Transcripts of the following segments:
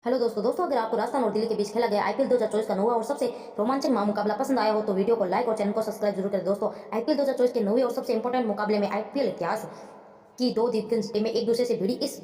दोस्तों अगर आपको राजस्थान और दिल्ली के बीच खेला गया आईपीएल 2024 का नौवां और सबसे रोमांचक महामुकाबला पसंद आया हो तो वीडियो को लाइक और चैनल को सब्सक्राइब जरूर करें। दोस्तों आईपीएल 2024 के नौवें और सबसे इंपॉर्टेंट मुकाबले में आईपीएल इतिहास की दो दिग्गज टीमें एक दूसरे से भिड़ी। इस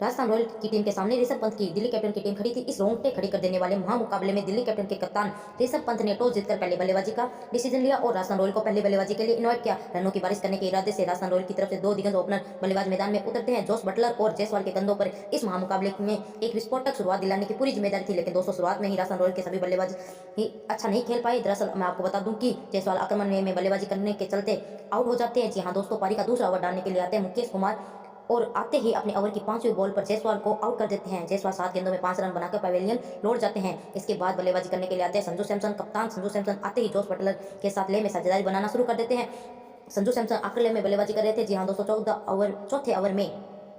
राजस्थान रॉयल की टीम के सामने ऋषभ पंत की दिल्ली कैपिटल की टीम खड़ी थी। इस रोंगटे खड़ी कर देने वाले महामुकाबले में दिल्ली कैपिटल के कप्तान ऋषभ पंत ने टॉस जीतकर पहले बल्लेबाजी का डिसीजन लिया और राजस्थान रॉयल को पहले बल्लेबाजी के लिए इन्वाइट किया। रनों की बारिश करने के इरादे से राजस्थान रॉयल की तरफ से दो दिग्गज ओपनर बल्लेबाज मैदान में उतरते हैं। जोस बटलर और जायसवाल के कंधों पर इस महामुकाबले में एक विस्फोटक शुरुआत दिलाने की पूरी जिम्मेदारी थी, लेकिन दोस्तों शुरुआत में ही राजस्थान रॉयल के सभी बल्लेबाज ही अच्छा नहीं खेल पाए। दरअसल मैं आपको बता दूं कि जायसवाल आक्रमण में बल्लेबाजी करने के चलते आउट हो जाते हैं। जी हाँ दोस्तों, पारी का दूसरा ओवर डालने के लिए आते हैं मुकेश कुमार और आते ही अपने ओवर की पांचवी बॉल पर जायसवाल को आउट कर देते हैं। जायसवाल 7 गेंदों में 5 रन बनाकर पवेलियन लौट जाते हैं। इसके बाद बल्लेबाजी करने के लिए आते हैं संजू सैमसन। कप्तान संजू सैमसन आते ही जोस बटलर के साथ ले में साझेदारी बनाना शुरू कर देते हैं। संजू सैमसन आखिरी ले में बल्लेबाजी कर रहे थे। जी हाँ दोस्तों, चौथे ओवर में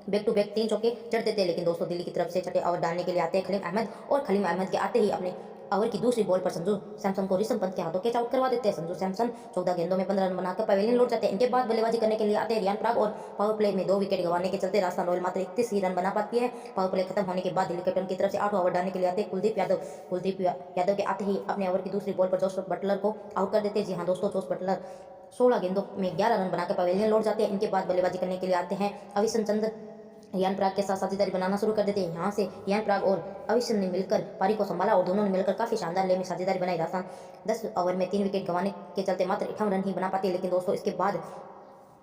बैक टू बैक 3 चौके चढ़ देते हैं, लेकिन दोस्तों दिल्ली की तरफ से छठे ओवर डालने के लिए आते हैं खलीम अहमद और खलीम अहमद के आते ही अपने ओवर की दूसरी बॉल पर संजू सैमसन को ऋषभ पंत के हाथों कैच आउट करवा देते हैं। संजू सैमसन 14 गेंदों में 15 रन बनाकर पवेलियन लौट जाते हैं। इनके बाद बल्लेबाजी करने के लिए आते हैं रियान पराग और पावर प्ले में 2 विकेट गंवाने के चलते राजस्थान रॉयल मात्र 31 ही रन बना पाती है। पावर प्ले खत्म होने के बाद दिल्ली कैपिटल की तरफ से 8 ओवर डालने के लिए आते हैं कुलदीप यादव के आते ही अपने ओवर की दूसरी बॉल पर जोस बटलर को आउट कर देते हैं। जी हाँ दोस्तों, जोस बटलर 16 गेंदों में 11 रन बनाकर पवेलियन लौट जाते हैं। इनके बाद बल्लेबाजी करने के लिए आते हैं अविशन चंद्र। रियान पराग के साथ साझेदारी बनाना शुरू कर देते हैं। यहाँ से रियान पराग और अविशन ने मिलकर पारी को संभाला और दोनों ने मिलकर काफी शानदार ले में साझेदारी बनाई। राजस्थान 10 ओवर में 3 विकेट गंवाने के चलते मात्र 58 रन ही बना पाती है, लेकिन दोस्तों इसके बाद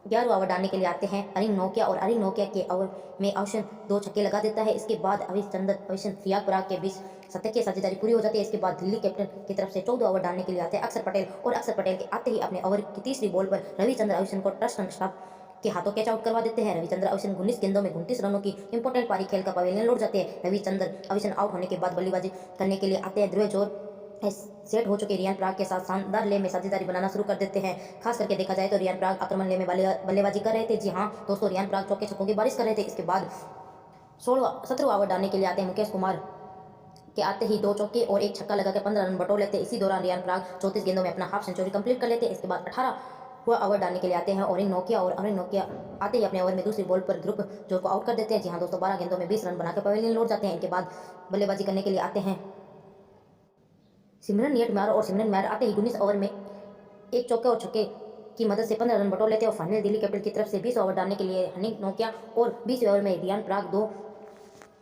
11 ओवर डालने के लिए आते हैं अरिंग नोकिया और अरिंग नोकिया के ओवर में अविशन 2 छक्के लगा देता है। इसके बाद अविशन रियान पराग के बीच शतकीय साझेदारी पूरी हो जाती है। इसके बाद दिल्ली कैपिटल की तरफ से 14 ओवर डालने के लिए आते हैं अक्षर पटेल और अक्षर पटेल के आते ही अपने ओवर की तीसरी बॉल पर रविचंद्र अविशन को ट्रस्ट स्टॉप के हाथों कैच आउट करवा देते हैं। रविचंद्र अविशन 19 गेंदों में 29 रनों की इंपॉर्टेंट पारी खेल का पवेलियन लौट जाते हैं। रविचंद्र अविशन आउट होने के बाद बल्लेबाजी करने के लिए आते हैं ध्रुव जोर सेट हो चुके रियान पराग के साथ शानदार ले में साझेदारी बनाना शुरू कर देते हैं। खास करके देखा जाए तो रियान पराग आक्रमण ले में बल्लेबाजी कर रहे थे। जी हाँ दोस्तों, रियान पराग चौके छक्कों की बारिश कर रहे थे। इसके बाद 17 ओवर डालने के लिए आते हैं मुकेश कुमार के आते ही 2 चौके और 1 छक्का लगाकर 15 रन बटोर लेते हैं। इसी दौरान रियान पराग 34 गेंदों में अपना हाफ सेंचुरी कंप्लीट कर लेते हैं। इसके बाद 18 हुआ ओवर डालने के लिए आते हैं और अरिन नोकिया आते ही अपने ओवर में दूसरी बॉल पर ध्रुव जोर को आउट कर देते हैं। जी हाँ दोस्तों, 12 गेंदों में 20 रन बनाकर पवेलियन लौट जाते हैं। इनके बाद बल्लेबाजी करने के लिए आते हैं सिमरन मार और सिमरन मार आते ही 19 ओवर में 1 चौके और छक्के की मदद से 15 रन बटोर लेते हैं और फाइनल दिल्ली कैपिटल की तरफ से 20 ओवर डालने के लिए हनीफ नोकिया और 20 ओवर में रियान पराग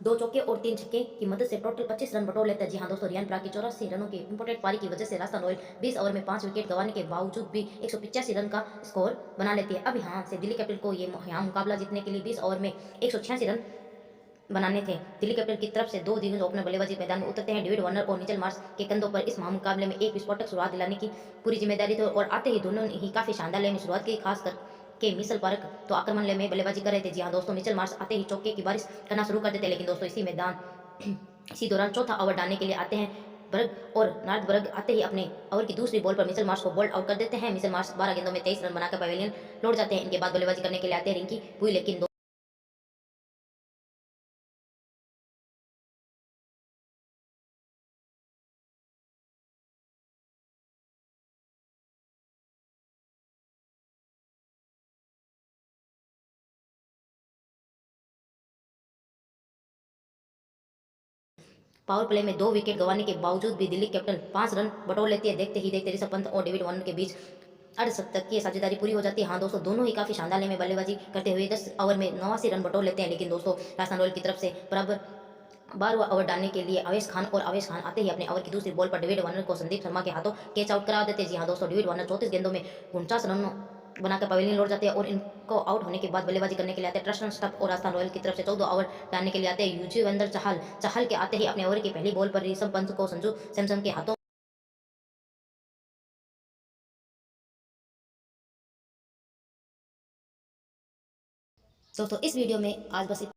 दो चौके और 3 छक्के की मदद से टोटल 25 रन बटोर लेता है। जी हाँ दोस्तों, रियान पराग की 84 रनों की इंपोर्टेंट पारी की वजह से राजस्थान रॉयल 20 ओवर में 5 विकेट गंवाने के बावजूद भी 185 रन का स्कोर बना लेती है। अब यहाँ से दिल्ली कैपिटल को यहाँ मुकाबला जीतने के लिए 20 ओवर में 186 रन बनाने थे। दिल्ली कैपिटल की तरफ से 2 दिग्गज ओपनर बल्लेबाजी मैदान में उतरते हैं। डेविड वार्नर और मिचेल मार्श के कंधों पर इस महामुकाबले में एक विस्फोटक शुरुआत दिलाने की पूरी जिम्मेदारी थी और आते ही दोनों ही काफी शानदार ले में शुरुआत की। खासकर के मिचेल पार्क तो आक्रमण ले में बल्लेबाजी कर रहे थे। जी हाँ दोस्तों, मिचेल मार्श आते ही चौके की बारिश करना शुरू कर देते हैं, लेकिन दोस्तों इसी दौरान चौथा ओवर डालने के लिए आते हैं बर्ग और नार्थ बर्ग आते ही अपने ओवर की दूसरी बॉल पर मिचेल मार्श को बोल्ड आउट कर देते हैं। मिचेल मार्श 12 गेंदों में 23 रन बनाकर पवेलियन लौट जाते हैं। इनके बाद बल्लेबाजी करने के लिए आते हैं रिंकी पुई, लेकिन पावर प्ले में 2 विकेट गंवाने के बावजूद भी दिल्ली कैपिटल 5 रन बटोर लेती है। देखते ही देखते ऋषभ पंत और डेविड वार्नर के बीच अर्धशतक की साझेदारी पूरी हो जाती है। हाँ दोस्तों, दोनों ही काफी शानदार में बल्लेबाजी करते हुए 10 ओवर में 89 रन बटोर लेते हैं, लेकिन दोस्तों राजस्थान रॉयल की तरफ से बराबर 12वां ओवर डालने के लिए आवेश खान आते ही अपने ओवर की दूसरी बॉल पर डेविड वार्नर को संदीप शर्मा के हाथों कैच आउट करा देते हैं। जी हाँ दोस्तों, डेविड वार्नर 34 गेंदों में 49 रन बनाकर पवेलियन लौट जाते हैं और इनको आउट होने के बाद बल्लेबाजी करने के लिए आते हैं ट्रस्टन स्टफ और राजस्थान रॉयल की तरफ से 14 ओवर डालने के लिए आते हैं युजवेंद्र चहल के आते ही अपने ओवर की पहली बॉल पर ऋषभ पंत को संजू सैमसन के हाथों। दोस्तों इस वीडियो में आज बस